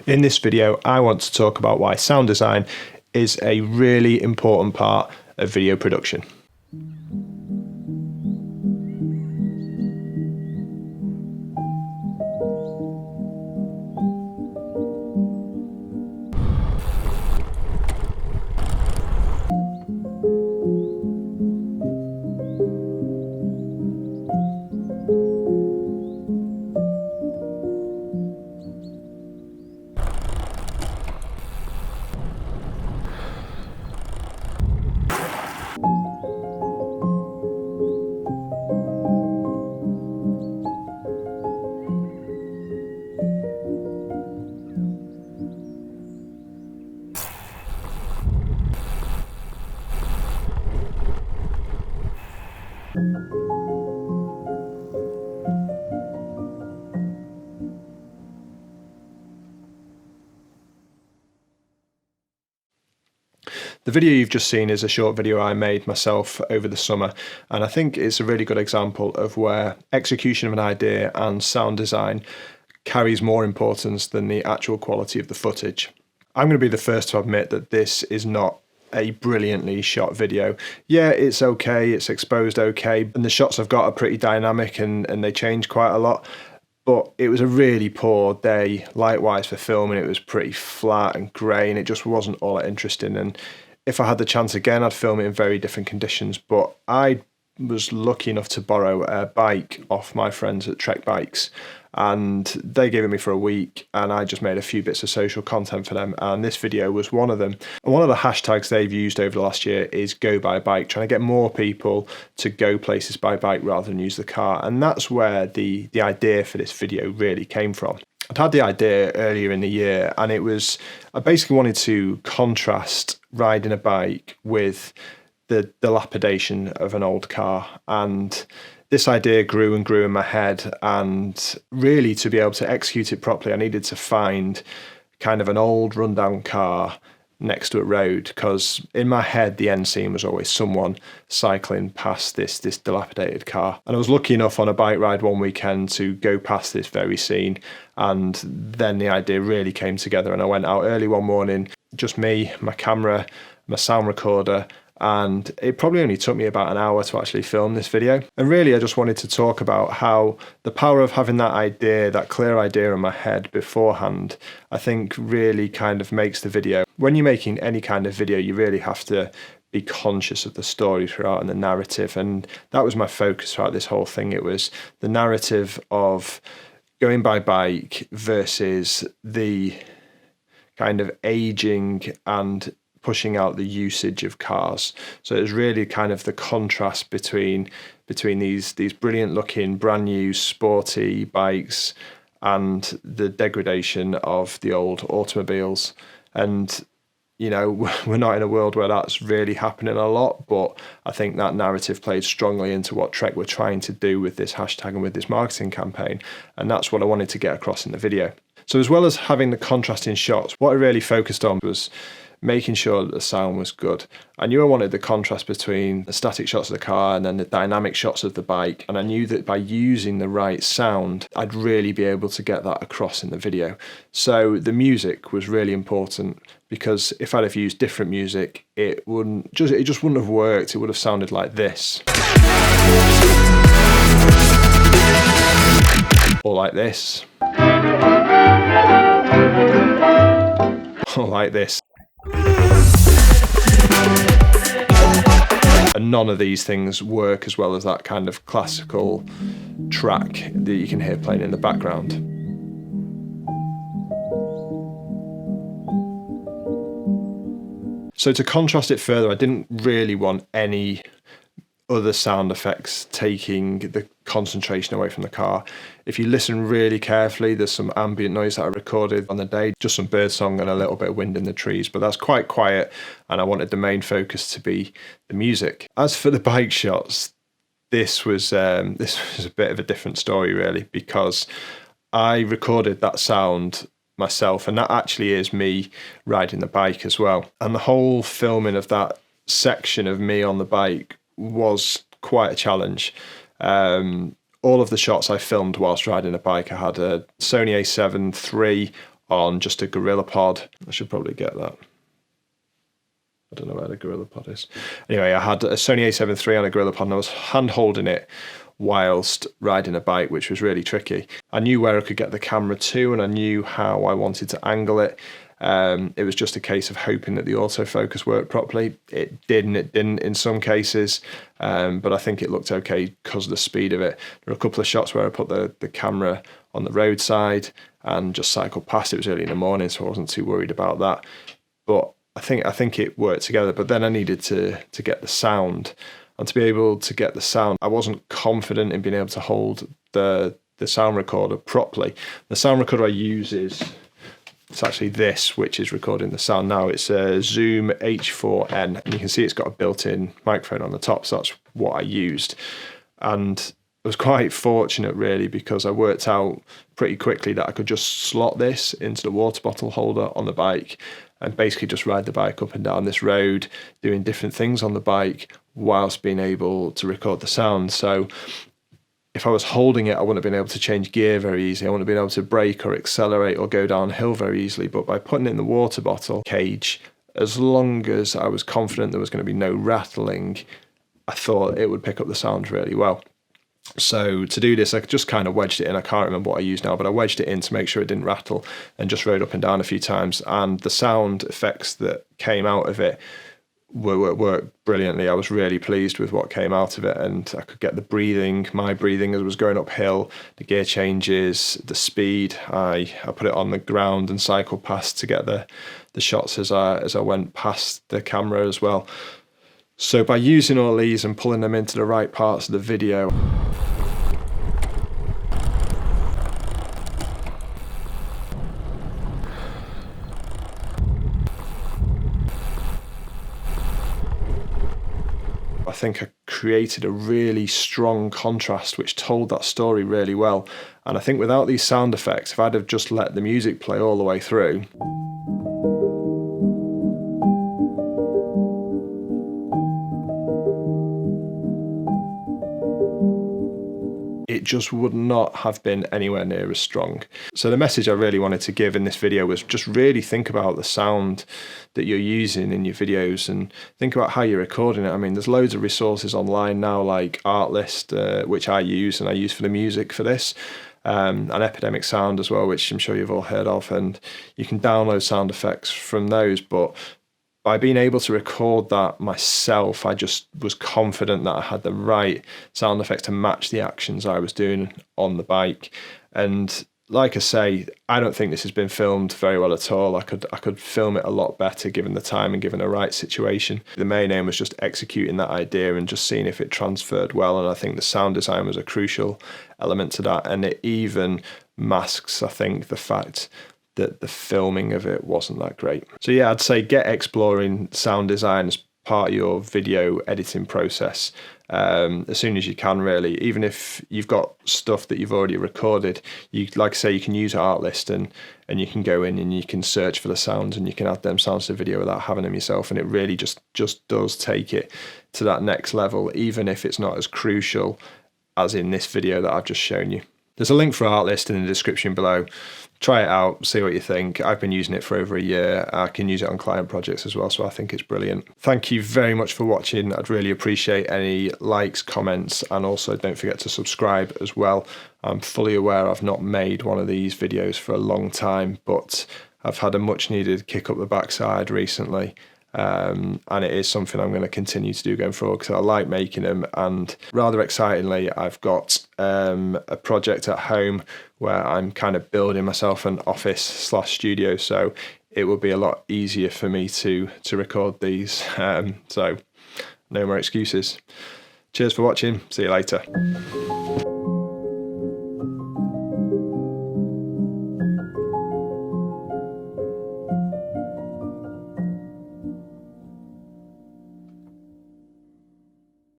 In this video, I want to talk about why sound design is a really important part of video production. The video you've just seen is a short video I made myself over the summer, and I think it's a really good example of where execution of an idea and sound design carries more importance than the actual quality of the footage. I'm going to be the first to admit that this is not a brilliantly shot video. Yeah, it's okay, it's exposed okay, and the shots I've got are pretty dynamic and they change quite a lot. But it was a really poor day light-wise for filming. It was pretty flat and grey and it just wasn't all that interesting. And if I had the chance again, I'd film it in very different conditions. But I was lucky enough to borrow a bike off my friends at Trek Bikes, and they gave it me for a week, and I just made a few bits of social content for them, and this video was one of them. And one of the hashtags they've used over the last year is go by bike, trying to get more people to go places by bike rather than use the car. And that's where the idea for this video really came from. I'd had the idea earlier in the year, and I basically wanted to contrast riding a bike with the dilapidation of an old car. And this idea grew and grew in my head, and really to be able to execute it properly, I needed to find kind of an old rundown car next to a road, because in my head the end scene was always someone cycling past this dilapidated car. And I was lucky enough on a bike ride one weekend to go past this very scene, and then the idea really came together. And I went out early one morning, just me, my camera, my sound recorder, and it probably only took me about an hour to actually film this video. And really I just wanted to talk about how the power of having that idea, that clear idea in my head beforehand, I think really kind of makes the video. When you're making any kind of video, you really have to be conscious of the story throughout and the narrative, and that was my focus throughout this whole thing. It was the narrative of going by bike versus the kind of aging and pushing out the usage of cars. So it was really kind of the contrast between these brilliant looking brand new sporty bikes and the degradation of the old automobiles. And you know, we're not in a world where that's really happening a lot, but I think that narrative played strongly into what Trek were trying to do with this hashtag and with this marketing campaign. And that's what I wanted to get across in the video. So as well as having the contrasting shots, what I really focused on was making sure that the sound was good. I knew I wanted the contrast between the static shots of the car and then the dynamic shots of the bike, and I knew that by using the right sound I'd really be able to get that across in the video. So the music was really important, because if I'd have used different music it just wouldn't have worked. It would have sounded like this, or like this, or like this. And none of these things work as well as that kind of classical track that you can hear playing in the background. So to contrast it further, I didn't really want any other sound effects taking the concentration away from the car. If you listen really carefully, there's some ambient noise that I recorded on the day, just some birdsong and a little bit of wind in the trees, but that's quite quiet, and I wanted the main focus to be the music. As for the bike shots, this was a bit of a different story really, because I recorded that sound myself, and that actually is me riding the bike as well. And the whole filming of that section of me on the bike was quite a challenge. All of the shots I filmed whilst riding a bike, I had a Sony A7 III on just a GorillaPod. I should probably get that. I don't know where the GorillaPod is. Anyway, I had a Sony a7 III on a GorillaPod, and I was hand holding it whilst riding a bike, which was really tricky. I knew where I could get the camera to, and I knew how I wanted to angle it. It was just a case of hoping that the autofocus worked properly. It did and it didn't in some cases, but I think it looked okay because of the speed of it. There were a couple of shots where I put the camera on the roadside and just cycled past. It was early in the morning, so I wasn't too worried about that. But I think it worked together. But then I needed to get the sound, and to be able to get the sound, I wasn't confident in being able to hold the sound recorder properly. The sound recorder I use it's actually this, which is recording the sound now. It's a Zoom H4n, and you can see it's got a built-in microphone on the top, so that's what I used. And I was quite fortunate, really, because I worked out pretty quickly that I could just slot this into the water bottle holder on the bike and basically just ride the bike up and down this road, doing different things on the bike whilst being able to record the sound. So if I was holding it, I wouldn't have been able to change gear very easily. I wouldn't have been able to brake or accelerate or go downhill very easily. But by putting it in the water bottle cage, as long as I was confident there was going to be no rattling, I thought it would pick up the sound really well. So to do this, I just kind of wedged it in. I can't remember what I used now, but I wedged it in to make sure it didn't rattle, and just rode up and down a few times. And the sound effects that came out of it worked brilliantly. I was really pleased with what came out of it, and I could get the breathing, my breathing as it was going uphill, the gear changes, the speed. I put it on the ground and cycled past to get the shots as I went past the camera as well. So by using all these and pulling them into the right parts of the video, I think I created a really strong contrast which told that story really well. And I think without these sound effects, if I'd have just let the music play all the way through, it just would not have been anywhere near as strong. So the message I really wanted to give in this video was just really think about the sound that you're using in your videos and think about how you're recording it. I mean, there's loads of resources online now like Artlist, which I use for the music for this, and Epidemic Sound as well, which I'm sure you've all heard of, and you can download sound effects from those. But by being able to record that myself, I just was confident that I had the right sound effects to match the actions I was doing on the bike. And like I say, I don't think this has been filmed very well at all. I could film it a lot better given the time and given the right situation. The main aim was just executing that idea and just seeing if it transferred well. And I think the sound design was a crucial element to that. And it even masks, I think, the fact that the filming of it wasn't that great. So yeah, I'd say get exploring sound design as part of your video editing process as soon as you can, really. Even if you've got stuff that you've already recorded, you, like I say, you can use Artlist and you can go in and you can search for the sounds and you can add them sounds to the video without having them yourself, and it really just does take it to that next level, even if it's not as crucial as in this video that I've just shown you. There's a link for Artlist in the description below. Try it out, see what you think. I've been using it for over a year. I can use it on client projects as well, so I think it's brilliant. Thank you very much for watching. I'd really appreciate any likes, comments, and also don't forget to subscribe as well. I'm fully aware I've not made one of these videos for a long time, but I've had a much needed kick up the backside recently. And it is something I'm going to continue to do going forward because I like making them. And rather excitingly, I've got a project at home where I'm kind of building myself an office/studio, so it will be a lot easier for me to record these. So no more excuses. Cheers for watching. See you later.